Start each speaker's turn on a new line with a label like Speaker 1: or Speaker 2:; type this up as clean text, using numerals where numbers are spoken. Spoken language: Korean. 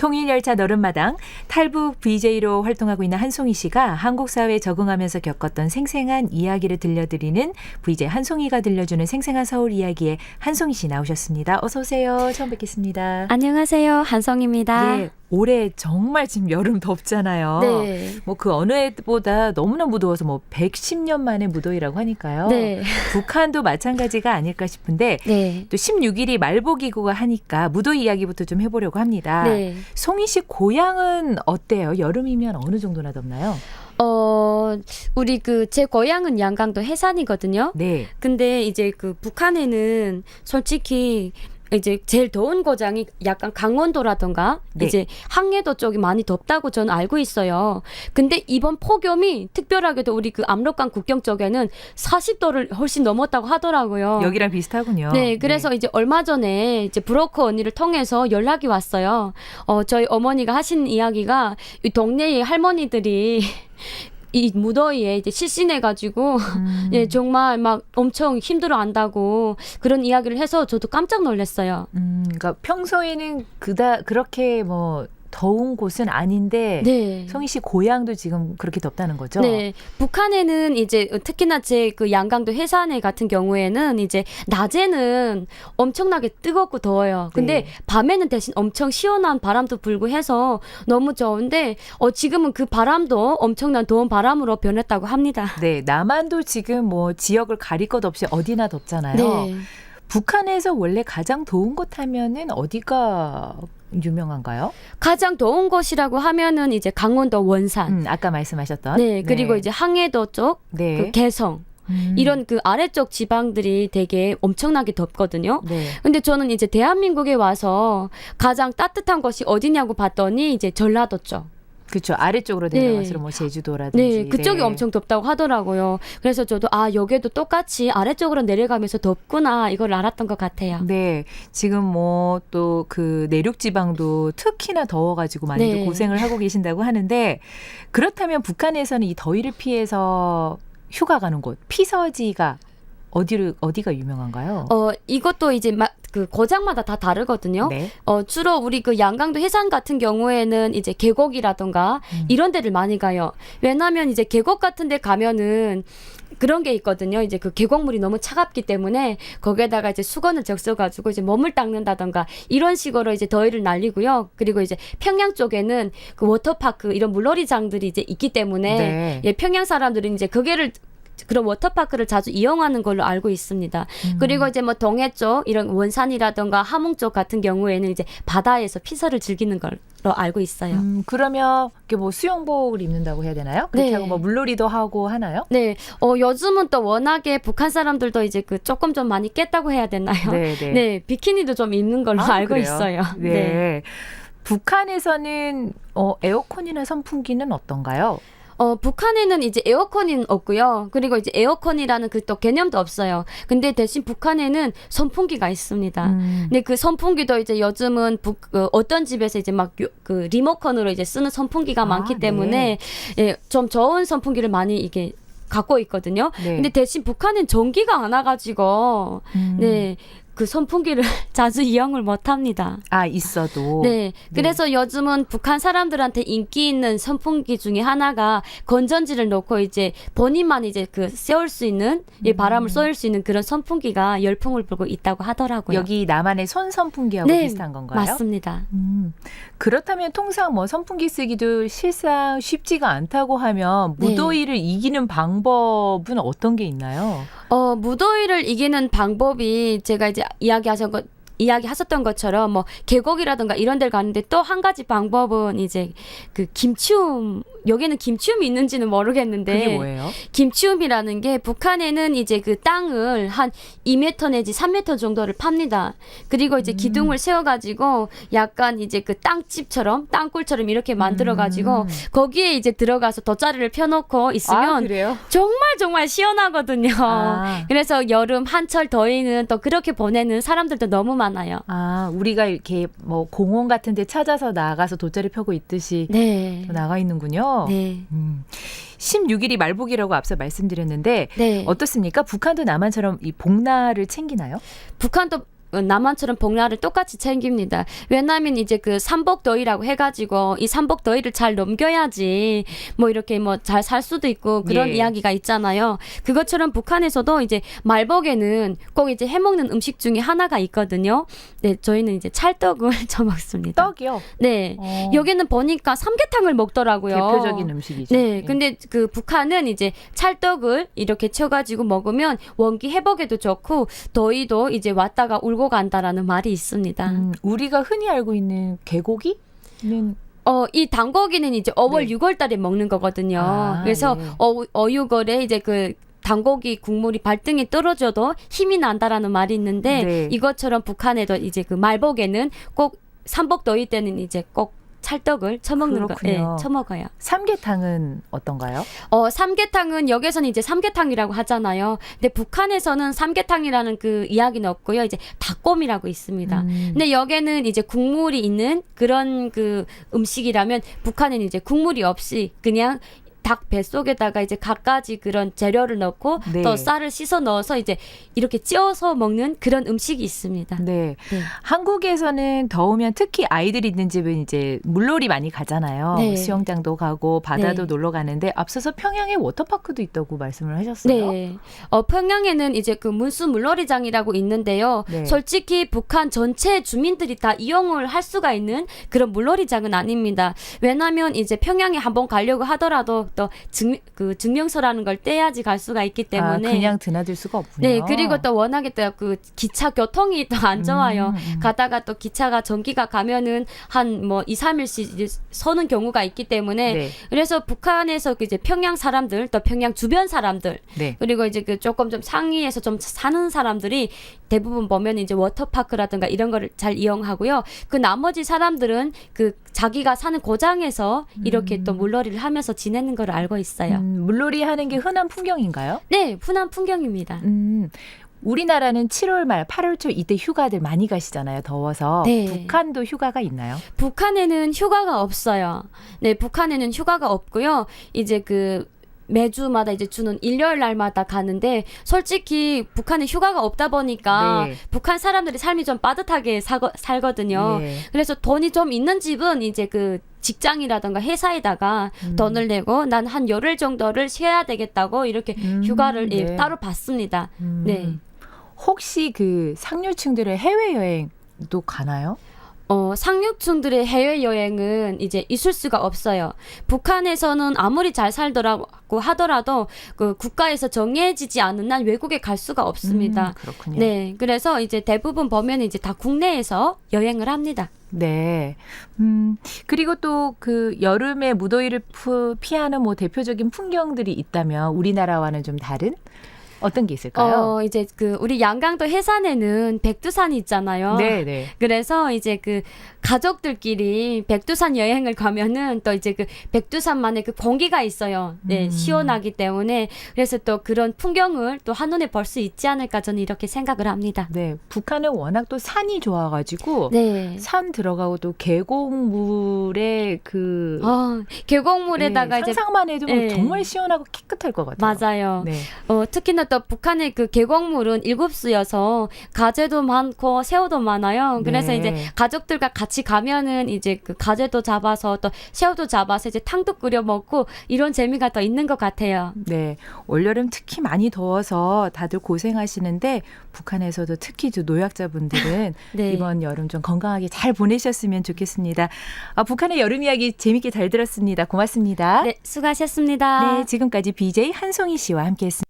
Speaker 1: 통일열차 너른마당 탈북 VJ로 활동하고 있는 한송이 씨가 한국 사회에 적응하면서 겪었던 생생한 이야기를 들려드리는 VJ 한송이가 들려주는 생생한 서울 이야기에 한송이 씨 나오셨습니다. 어서 오세요. 처음 뵙겠습니다.
Speaker 2: 안녕하세요. 한송입니다.
Speaker 1: 예, 올해 정말 지금 여름 덥잖아요.
Speaker 2: 네.
Speaker 1: 뭐 그 어느 해보다 너무나 무더워서 뭐 110년 만에 무더위라고 하니까요.
Speaker 2: 네.
Speaker 1: 북한도 마찬가지가 아닐까 싶은데
Speaker 2: 네.
Speaker 1: 또 16일이 말복이고가 하니까 무더위 이야기부터 좀 해보려고 합니다.
Speaker 2: 네.
Speaker 1: 송이 씨 고향은 어때요? 여름이면 어느 정도나 덥나요?
Speaker 2: 우리 제 고향은 양강도 해산이거든요.
Speaker 1: 네.
Speaker 2: 근데 이제 북한에는 솔직히 이제 제일 더운 고장이 약간 강원도라던가
Speaker 1: 네.
Speaker 2: 이제 항해도 쪽이 많이 덥다고 저는 알고 있어요. 근데 이번 폭염이 특별하게도 우리 압록강 국경 쪽에는 40도를 훨씬 넘었다고 하더라고요.
Speaker 1: 여기랑 비슷하군요.
Speaker 2: 네, 그래서 이제 얼마 전에 이제 브로커 언니를 통해서 연락이 왔어요. 저희 어머니가 하신 이야기가 이 동네의 할머니들이 이 무더위에 이제 실신해가지고 예, 정말 막 엄청 힘들어한다고 그런 이야기를 해서 저도 깜짝 놀랐어요.
Speaker 1: 그러니까 평소에는 그렇게 뭐 더운 곳은 아닌데
Speaker 2: 네.
Speaker 1: 송이 씨 고향도 지금 그렇게 덥다는 거죠?
Speaker 2: 네. 북한에는 이제 특히나 제 양강도 해산해 같은 경우에는 이제 낮에는 엄청나게 뜨겁고 더워요. 근데
Speaker 1: 네.
Speaker 2: 밤에는 대신 엄청 시원한 바람도 불고 해서 너무 좋은데 지금은 그 바람도 엄청난 더운 바람으로 변했다고 합니다.
Speaker 1: 네, 남한도 지금 뭐 지역을 가릴 것 없이 어디나 덥잖아요.
Speaker 2: 네.
Speaker 1: 북한에서 원래 가장 더운 곳 하면은 어디가 유명한가요?
Speaker 2: 가장 더운 곳이라고 하면은 이제 강원도 원산.
Speaker 1: 아까 말씀하셨던.
Speaker 2: 네, 그리고 이제 항해도 쪽,
Speaker 1: 네.
Speaker 2: 개성. 이런 아래쪽 지방들이 되게 엄청나게 덥거든요.
Speaker 1: 네.
Speaker 2: 근데 저는 이제 대한민국에 와서 가장 따뜻한 곳이 어디냐고 봤더니 이제 전라도 쪽.
Speaker 1: 그렇죠. 아래쪽으로
Speaker 2: 네.
Speaker 1: 내려갈수록 뭐 제주도라든지.
Speaker 2: 네, 그쪽이
Speaker 1: 네.
Speaker 2: 엄청 덥다고 하더라고요. 그래서 저도 여기도 똑같이 아래쪽으로 내려가면서 덥구나 이걸 알았던 것 같아요.
Speaker 1: 네, 지금 뭐 또 그 내륙 지방도 특히나 더워가지고 많이들
Speaker 2: 네.
Speaker 1: 고생을 하고 계신다고 하는데 그렇다면 북한에서는 이 더위를 피해서 휴가 가는 곳 피서지가 어디가 유명한가요?
Speaker 2: 이것도 이제 고장마다 다 다르거든요.
Speaker 1: 네.
Speaker 2: 주로 우리 양강도 해산 같은 경우에는 이제 계곡이라던가 이런 데를 많이 가요. 왜냐하면 이제 계곡 같은 데 가면은 그런 게 있거든요. 이제 계곡물이 너무 차갑기 때문에 거기에다가 이제 수건을 적셔가지고 이제 몸을 닦는다던가 이런 식으로 이제 더위를 날리고요. 그리고 이제 평양 쪽에는 워터파크 이런 물놀이장들이 이제 있기 때문에
Speaker 1: 네.
Speaker 2: 예, 평양 사람들은 이제 그런 워터파크를 자주 이용하는 걸로 알고 있습니다. 그리고 이제 뭐 동해 쪽 이런 원산이라던가 함흥 쪽 같은 경우에는 이제 바다에서 피서를 즐기는 걸로 알고 있어요.
Speaker 1: 그러면 이렇게 뭐 수영복을 입는다고 해야 되나요? 그렇게
Speaker 2: 네.
Speaker 1: 하고 뭐 물놀이도 하고 하나요?
Speaker 2: 네, 요즘은 또 워낙에 북한 사람들도 이제 조금 좀 많이 깼다고 해야 되나요?
Speaker 1: 네, 네.
Speaker 2: 네, 비키니도 좀 입는 걸로 알고
Speaker 1: 그래요?
Speaker 2: 있어요.
Speaker 1: 네. 북한에서는 에어컨이나 선풍기는 어떤가요?
Speaker 2: 북한에는 이제 에어컨은 없고요. 그리고 이제 에어컨이라는 또 개념도 없어요. 근데 대신 북한에는 선풍기가 있습니다. 근데 그 선풍기도 이제 요즘은 어떤 집에서 이제 막 리모컨으로 이제 쓰는 선풍기가 많기 때문에 예, 좀 좋은 선풍기를 많이 이게 갖고 있거든요.
Speaker 1: 네.
Speaker 2: 근데 대신 북한은 전기가 안 와가지고 네. 그 선풍기를 자주 이용을 못 합니다.
Speaker 1: 있어도.
Speaker 2: 네. 그래서 요즘은 북한 사람들한테 인기 있는 선풍기 중에 하나가 건전지를 놓고 이제 본인만 이제 쐬울 수 있는 바람을 쏘일 수 있는 그런 선풍기가 열풍을 불고 있다고 하더라고요.
Speaker 1: 여기 남한의 손 선풍기하고
Speaker 2: 네,
Speaker 1: 비슷한 건가요?
Speaker 2: 맞습니다.
Speaker 1: 그렇다면 통상 뭐 선풍기 쓰기도 실상 쉽지가 않다고 하면
Speaker 2: 네.
Speaker 1: 무더위를 이기는 방법은 어떤 게 있나요?
Speaker 2: 무더위를 이기는 방법이 제가 이제 이야기하셨던 것처럼 뭐 계곡이라든가 이런 데를 가는데 또 한 가지 방법은 이제 김치움, 여기는 김치움이 있는지는 모르겠는데
Speaker 1: 그게 뭐예요?
Speaker 2: 김치움이라는 게 북한에는 이제 땅을 한 2m 내지 3m 정도를 팝니다. 그리고 이제 기둥을 세워가지고 약간 이제 땅집처럼 땅굴처럼 이렇게 만들어가지고 거기에 이제 들어가서 돗자리를 펴놓고 있으면
Speaker 1: 그래요?
Speaker 2: 정말 시원하거든요. 그래서 여름 한철 더위는 또 그렇게 보내는 사람들도 너무 많아요.
Speaker 1: 우리가 이렇게 뭐 공원 같은 데 찾아서 나가서 돗자리 펴고 있듯이
Speaker 2: 네.
Speaker 1: 나가 있는군요.
Speaker 2: 네.
Speaker 1: 16일이 말복이라고 앞서 말씀드렸는데
Speaker 2: 네.
Speaker 1: 어떻습니까? 북한도 남한처럼 이 복날을 챙기나요?
Speaker 2: 북한도 남한처럼 복날을 똑같이 챙깁니다. 왜냐하면 이제 그 삼복더위라고 해가지고 이 삼복더위를 잘 넘겨야지 뭐 이렇게 뭐 잘 살 수도 있고 그런
Speaker 1: 예.
Speaker 2: 이야기가 있잖아요. 그것처럼 북한에서도 이제 말복에는 꼭 이제 해먹는 음식 중에 하나가 있거든요. 네, 저희는 이제 찰떡을 쳐먹습니다.
Speaker 1: 떡이요.
Speaker 2: 네, 여기는 보니까 삼계탕을 먹더라고요.
Speaker 1: 대표적인 음식이죠.
Speaker 2: 네,
Speaker 1: 예.
Speaker 2: 근데 그 북한은 이제 찰떡을 이렇게 쳐가지고 먹으면 원기 회복에도 좋고 더위도 이제 왔다가 울고 간다라는 말이 있습니다.
Speaker 1: 우리가 흔히 알고 있는 개고기는
Speaker 2: 이 단고기는 이제 5월,
Speaker 1: 네.
Speaker 2: 6월 달에 먹는 거거든요.
Speaker 1: 아,
Speaker 2: 그래서
Speaker 1: 예.
Speaker 2: 어유걸에 이제 그 단고기 국물이 발등에 떨어져도 힘이 난다라는 말이 있는데
Speaker 1: 네.
Speaker 2: 이것처럼 북한에도 이제 그 말복에는 꼭 삼복더위 때는 이제 꼭 찰떡을 쳐먹는 거,
Speaker 1: 그렇군요.
Speaker 2: 쳐먹어요.
Speaker 1: 삼계탕은 어떤가요?
Speaker 2: 삼계탕은 여기서는 이제 삼계탕이라고 하잖아요. 근데 북한에서는 삼계탕이라는 그 이야기는 없고요. 이제 닭곰이라고 있습니다. 근데 여기는 이제 국물이 있는 그런 그 음식이라면 북한에는 이제 국물이 없이 그냥 닭 뱃속에다가 이제 갖가지 그런 재료를 넣고
Speaker 1: 네.
Speaker 2: 또 쌀을 씻어 넣어서 이제 이렇게 찌어서 먹는 그런 음식이 있습니다.
Speaker 1: 네.
Speaker 2: 네.
Speaker 1: 한국에서는 더우면 특히 아이들 있는 집은 이제 물놀이 많이 가잖아요.
Speaker 2: 네.
Speaker 1: 수영장도 가고 바다도
Speaker 2: 네.
Speaker 1: 놀러 가는데 앞서서 평양에 워터파크도 있다고 말씀을 하셨어요.
Speaker 2: 네. 평양에는 이제 그 문수 물놀이장이라고 있는데요.
Speaker 1: 네.
Speaker 2: 솔직히 북한 전체 주민들이 다 이용을 할 수가 있는 그런 물놀이장은 아닙니다. 왜냐하면 이제 평양에 한번 가려고 하더라도 또 증명서라는 걸 떼야지 갈 수가 있기 때문에
Speaker 1: 그냥 드나들 수가 없군요.
Speaker 2: 네, 그리고 또 워낙에 또 그 기차 교통이 또 안 좋아요. 가다가 또 기차가 전기가 가면은 한 뭐 2, 3일씩 이제 서는 경우가 있기 때문에
Speaker 1: 네.
Speaker 2: 그래서 북한에서 그 이제 평양 사람들 또 평양 주변 사람들
Speaker 1: 네.
Speaker 2: 그리고 이제 그 조금 좀 상위에서 좀 사는 사람들이 대부분 보면 이제 워터파크라든가 이런 거를 잘 이용하고요. 그 나머지 사람들은 그 자기가 사는 고장에서 이렇게 또 물놀이를 하면서 지내는 걸 알고 있어요.
Speaker 1: 물놀이 하는 게 흔한 풍경인가요?
Speaker 2: 네, 흔한 풍경입니다.
Speaker 1: 우리나라는 7월 말, 8월 초 이때 휴가들 많이 가시잖아요. 더워서.
Speaker 2: 네.
Speaker 1: 북한도 휴가가 있나요?
Speaker 2: 북한에는 휴가가 없어요. 네, 북한에는 휴가가 없고요. 이제 그 매주마다 이제 주는 일요일 날마다 가는데 솔직히 북한에 휴가가 없다 보니까
Speaker 1: 네.
Speaker 2: 북한 사람들이 삶이 좀 빠듯하게 살거든요.
Speaker 1: 예.
Speaker 2: 그래서 돈이 좀 있는 집은 이제 그 직장이라든가 회사에다가 돈을 내고 난 한 열흘 정도를 쉬어야 되겠다고 이렇게 휴가를
Speaker 1: 네.
Speaker 2: 따로 받습니다. 네.
Speaker 1: 혹시 그 상류층들의 해외여행도 가나요?
Speaker 2: 상류층들의 해외여행은 이제 있을 수가 없어요. 북한에서는 아무리 잘 살더라고 하더라도 그 국가에서 정해지지 않은 한 외국에 갈 수가 없습니다.
Speaker 1: 그렇군요.
Speaker 2: 네, 그래서 이제 대부분 보면 이제 다 국내에서 여행을 합니다.
Speaker 1: 네. 그리고 또 그 여름에 무더위를 피하는 뭐 대표적인 풍경들이 있다면 우리나라와는 좀 다른 어떤 게 있을까요?
Speaker 2: 이제 그 우리 양강도 해산에는 백두산이 있잖아요.
Speaker 1: 네, 네.
Speaker 2: 그래서 이제 그 가족들끼리 백두산 여행을 가면은 또 이제 그 백두산만의 그 공기가 있어요. 네, 시원하기 때문에 그래서 또 그런 풍경을 또 한눈에 볼 수 있지 않을까 저는 이렇게 생각을 합니다.
Speaker 1: 네, 북한은 워낙 또 산이 좋아가지고
Speaker 2: 네.
Speaker 1: 산 들어가고 또 계곡물에 그
Speaker 2: 계곡물에다가 이제
Speaker 1: 상상만 해도 뭐
Speaker 2: 네.
Speaker 1: 정말 시원하고 깨끗할 것 같아요.
Speaker 2: 맞아요.
Speaker 1: 네.
Speaker 2: 특히나 또 북한의 그 계곡물은 일급수여서 가재도 많고 새우도 많아요. 그래서
Speaker 1: 네.
Speaker 2: 이제 가족들과 같이 가면은 이제 그 가재도 잡아서 또 새우도 잡아서 이제 탕도 끓여 먹고 이런 재미가 더 있는 것 같아요.
Speaker 1: 네, 올여름 특히 많이 더워서 다들 고생하시는데 북한에서도 특히 노약자분들은
Speaker 2: 네.
Speaker 1: 이번 여름 좀 건강하게 잘 보내셨으면 좋겠습니다. 북한의 여름 이야기 재밌게 잘 들었습니다. 고맙습니다.
Speaker 2: 네, 수고하셨습니다.
Speaker 1: 네, 지금까지 BJ 한송희 씨와 함께했습니다.